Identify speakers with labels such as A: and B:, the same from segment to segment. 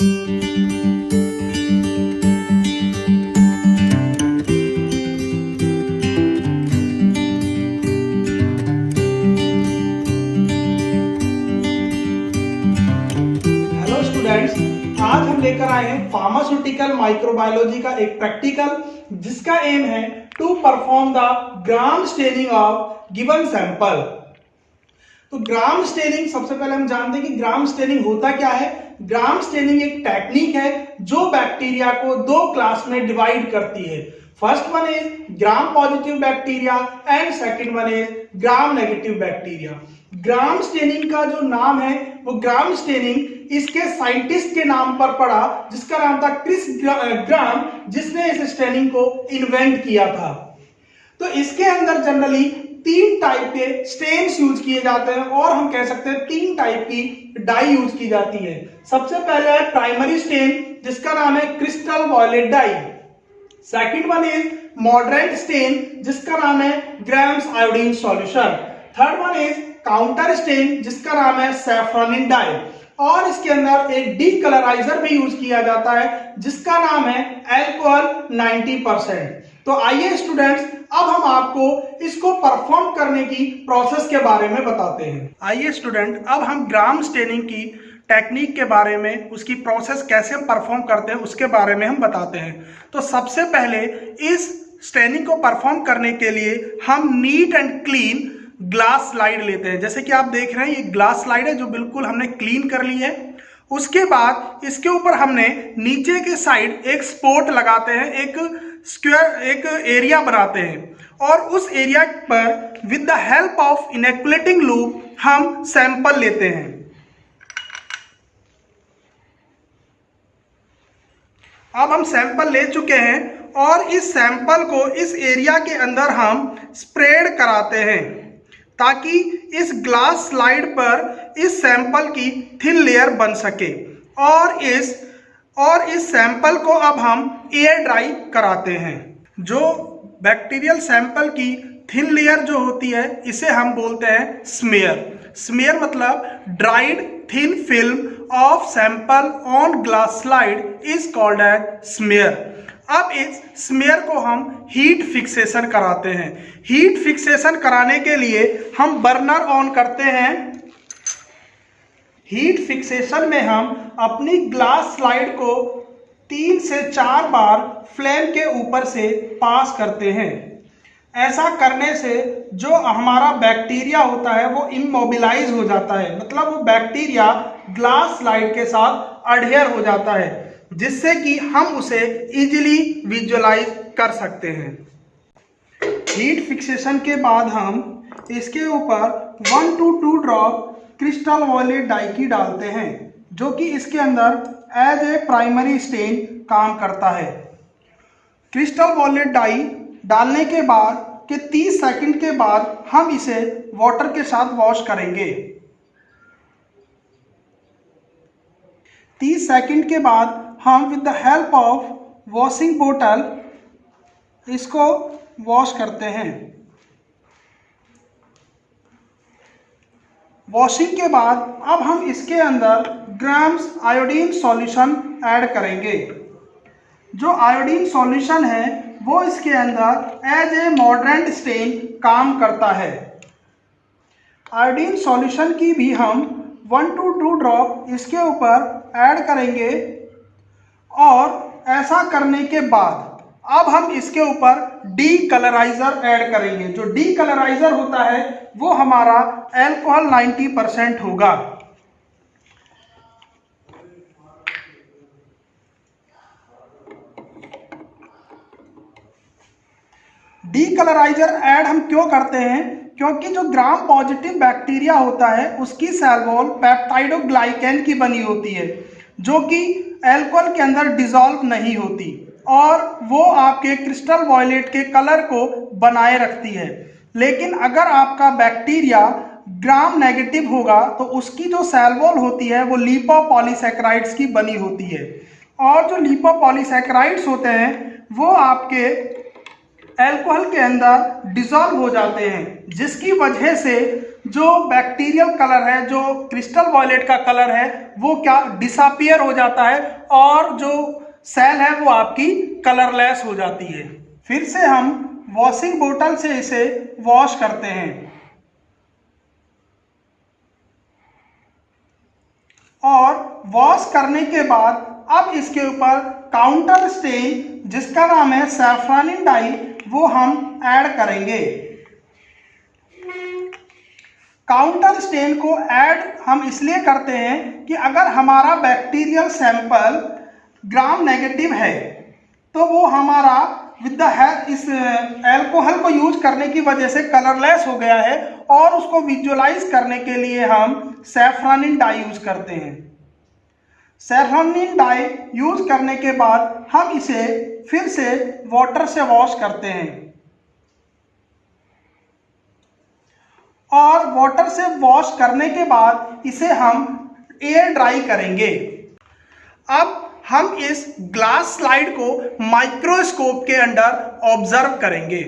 A: Hello students, आज हम लेकर आए हैं फार्मास्यूटिकल माइक्रोबायोलॉजी का एक प्रैक्टिकल जिसका एम है to perform the Gram staining of given sample. तो ग्राम स्टेनिंग, सबसे पहले हम जानते हैं कि ग्राम स्टेनिंग होता क्या है। ग्राम स्टेनिंग एक टेक्निक है जो बैक्टीरिया को दो क्लास में डिवाइड करती है। First one is gram positive bacteria and second one is gram negative bacteria. Gram staining का जो नाम है वो ग्राम स्टेनिंग इसके साइंटिस्ट के नाम पर पड़ा जिसका नाम था क्रिस ग्राम, जिसने इस स्टेनिंग को इन्वेंट किया था। तो इसके अंदर जनरली तीन टाइप के स्टेन्स यूज किए जाते हैं और हम कह सकते हैं तीन टाइप की डाई यूज की जाती है। सबसे पहले है प्राइमरी स्टेन जिसका नाम है crystal violet dye. Second one is moderate stain जिसका नाम है Gram's iodine solution. Third one is counter stain जिसका नाम है सैफ्रॉनिन डाई। और इसके अंदर एक डी कलराइजर भी यूज किया जाता है जिसका नाम है अल्कोहल 90%। तो आइए स्टूडेंट्स, अब हम आपको इसको परफॉर्म करने की प्रोसेस के बारे में बताते हैं। आइए स्टूडेंट, अब हम ग्राम स्टेनिंग की टेक्निक के बारे में, उसकी प्रोसेस कैसे हम परफॉर्म करते हैं उसके बारे में हम बताते हैं। तो सबसे पहले इस स्टेनिंग को परफॉर्म करने के लिए हम neat and clean glass slide लेते हैं। जैसे कि आप देख रहे हैं, ये ग्लास स्लाइड है जो बिल्कुल हमने क्लीन कर ली है। उसके बाद इसके ऊपर हमने नीचे के साइड एक स्पॉट लगाते हैं, एक स्क्वायर, एक एरिया बनाते हैं और उस एरिया पर with the help of inoculating loop हम सैंपल लेते हैं। अब हम सैंपल ले चुके हैं और इस सैंपल को इस एरिया के अंदर हम स्प्रेड कराते हैं ताकि इस ग्लास स्लाइड पर इस सैंपल की थिन लेयर बन सके। और इस सैंपल को अब हम एयर ड्राई कराते हैं। जो बैक्टीरियल सैंपल की थिन लेयर जो होती है इसे हम बोलते हैं स्मेयर। स्मेयर मतलब dried thin film of sample on glass slide is called as smear. अब इस स्मेयर को हम हीट फिक्सेशन कराते हैं। हीट फिक्सेशन कराने के लिए हम बर्नर ऑन करते हैं। हीट फिक्सेशन में हम अपनी ग्लास स्लाइड को 3 से 4 बार फ्लेम के ऊपर से पास करते हैं। ऐसा करने से जो हमारा बैक्टीरिया होता है वो इमोबिलाइज हो जाता है, मतलब वो बैक्टीरिया ग्लास स्लाइड के साथ अडहेयर हो जाता है, जिससे कि हम उसे इजीली विजुअलाइज कर सकते हैं। हीट फिक्सेशन के बाद हम इसके ऊपर 1 to 2 drop crystal violet dye की डालते हैं जो कि इसके अंदर एज ए प्राइमरी स्टेन काम करता है। क्रिस्टल वॉयलेट डाई डालने के बाद के 30 सेकंड के बाद हम इसे वाटर के साथ वॉश करेंगे। 30 सेकंड के बाद हम with the help of washing बोतल इसको वॉश करते हैं। वॉशिंग के बाद अब हम इसके अंदर ग्राम्स आयोडीन सॉल्यूशन ऐड करेंगे। जो आयोडीन सॉल्यूशन है वो इसके अंदर एज ए मॉडरेट स्टेन काम करता है। आयोडीन सॉल्यूशन की भी हम 1 to 2 ड्रॉप इसके ऊपर ऐड करेंगे और ऐसा करने के बाद अब हम इसके ऊपर डी कलराइजर ऐड करेंगे। जो डी कलराइजर होता है वो हमारा अल्कोहल 90% होगा। डी कलराइजर ऐड हम क्यों करते हैं? क्योंकि जो ग्राम पॉजिटिव बैक्टीरिया होता है उसकी सेल वॉल पेप्टाइडोग्लाइकेन की बनी होती है जो कि अल्कोहल के अंदर डिसॉल्व नहीं होती और वो आपके क्रिस्टल वॉयलेट के कलर को बनाए रखती है। लेकिन अगर आपका बैक्टीरिया ग्राम नेगेटिव होगा तो उसकी जो सेल वॉल होती है वो लिपोपॉलीसैकेराइड्स की बनी होती है और जो लिपोपॉलीसैकेराइड्स होते हैं वो आपके अल्कोहल के अंदर डिसॉल्व हो जाते हैं, जिसकी वजह से जो बैक्टीरियल कलर है, जो क्रिस्टल वॉयलेट का कलर है, वो क्या डिसअपियर हो जाता है और जो सेल है वो आपकी कलरलेस हो जाती है। फिर से हम वॉशिंग बोतल से इसे वॉश करते हैं और वॉश करने के बाद अब इसके ऊपर काउंटर स्टेन जिसका नाम है सैफ्रॉनिन डाई वो हम ऐड करेंगे। काउंटर स्टेन को ऐड हम इसलिए करते हैं कि अगर हमारा बैक्टीरियल सैंपल ग्राम नेगेटिव है तो वो हमारा विद द इस एल्कोहल को यूज करने की वजह से कलरलेस हो गया है और उसको विजुअलाइज करने के लिए हम सैफ्रॉनिन डाई यूज करते हैं। सैफ्रॉनिन डाई यूज करने के बाद हम इसे फिर से वाटर से वॉश करते हैं और वाटर से वॉश करने के बाद इसे हम एयर ड्राई करेंगे। अब हम इस ग्लास स्लाइड को माइक्रोस्कोप के अंदर ऑब्जर्व करेंगे।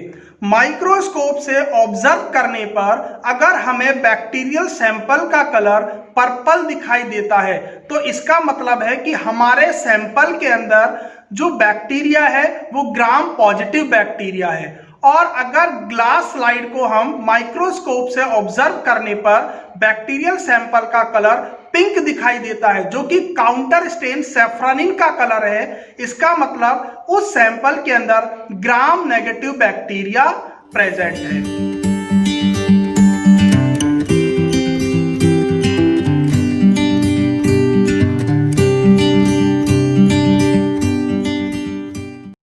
A: माइक्रोस्कोप से ऑब्जर्व करने पर अगर हमें बैक्टीरियल सैंपल का कलर पर्पल दिखाई देता है तो इसका मतलब है कि हमारे सैंपल के अंदर जो बैक्टीरिया है वो ग्राम पॉजिटिव बैक्टीरिया है। और अगर ग्लास स्लाइड को हम माइक्रोस्कोप से ऑब्जर्व करने पर बैक्टीरियल सैंपल का कलर पिंक दिखाई देता है जो कि काउंटर स्टेन सैफ्रॉनिन का कलर है, इसका मतलब उस सैंपल के अंदर ग्राम नेगेटिव बैक्टीरिया प्रेजेंट है।